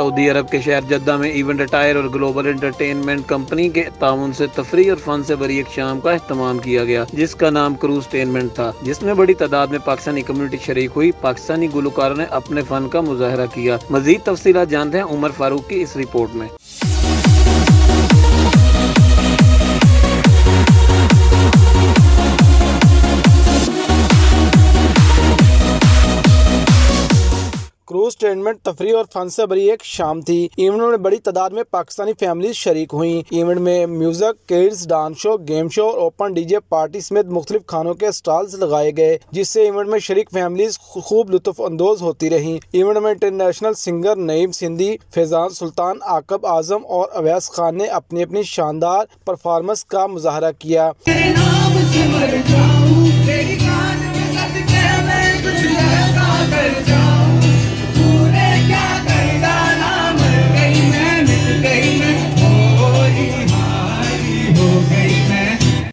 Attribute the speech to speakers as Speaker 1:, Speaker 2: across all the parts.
Speaker 1: Saudi अरब के शहर जद्दा में इवेंट अटायर और ग्लोबल एंटरटेनमेंट कंपनी के ताउन से तफरी और फन से भरी एक शाम का एहतमाम किया गया, जिसका नाम क्रूजटेनमेंट था, जिसमें बड़ी तादाद में पाकिस्तानी कम्युनिटी शरीक हुई। पाकिस्तानी गुलकारों ने अपने फन का मुजाहरा किया। मजीद तफसीलात जानते हैं उमर फारूक की इस रिपोर्ट में।
Speaker 2: क्रूजटेनमेंट तफरी और फन से भरी एक शाम थी। इवेंट में बड़ी तादाद में पाकिस्तानी फैमिलीज शरीक हुई। इवेंट में music, kids, dance show, game show और ओपन डीजे पार्टी समेत मुख्तलिफ खानों के स्टॉल्स लगाए गए, जिससे इवेंट में शरीक फैमिलीज खूब लुत्फ अंदोज होती रही। इवेंट में इंटरनेशनल सिंगर नईम सिंधी, फैजान सुल्तान, आकब आजम और अवैस खान ने अपनी अपनी शानदार परफॉर्मेंस का मुजाहरा किया।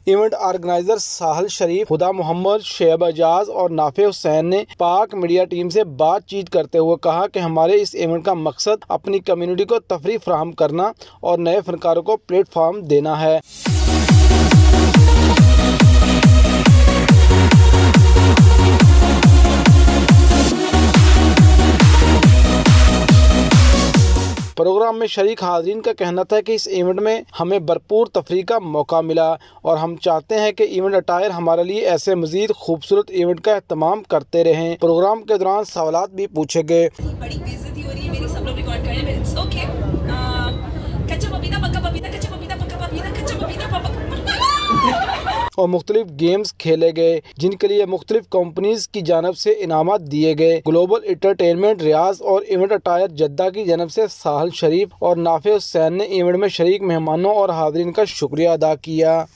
Speaker 2: इवेंट ऑर्गेनाइजर साहिल शरीफ, खुदा मोहम्मद, शेब एजाज और नाफे हुसैन ने पाक मीडिया टीम से बातचीत करते हुए कहा कि हमारे इस इवेंट का मकसद अपनी कम्युनिटी को तफरीह फराहम करना और नए फनकारों को प्लेटफॉर्म देना है। प्रोग्राम में शरीक हाज़रीन का कहना था कि इस इवेंट में हमें भरपूर तफरीह का मौका मिला और हम चाहते हैं कि इवेंट अटायर हमारे लिए ऐसे मजीद खूबसूरत इवेंट का एहतमाम करते रहें। प्रोग्राम के दौरान सवालात भी पूछे गए।
Speaker 3: बड़ी बेइज्जती हो रही है मेरी, सब लोग रिकॉर्ड कर रहे हैं। It's okay. कच्चा पपीता, पक्का पपीता, कच्चा पपीता, पक्का पपीता, कच्चा पपीता, पक्का
Speaker 2: और मुख्तलिफ गेम्स खेले गए, जिनके लिए मुख्तलिफ कंपनीज की जानब से इनामात दिए गए। ग्लोबल एंटरटेनमेंट रियाज और इवेंट अटायर जद्दा की जानब से साहिल शरीफ और नाफे हुसैन ने इवेंट में शरीक मेहमानों और हाज़रीन का शुक्रिया अदा किया।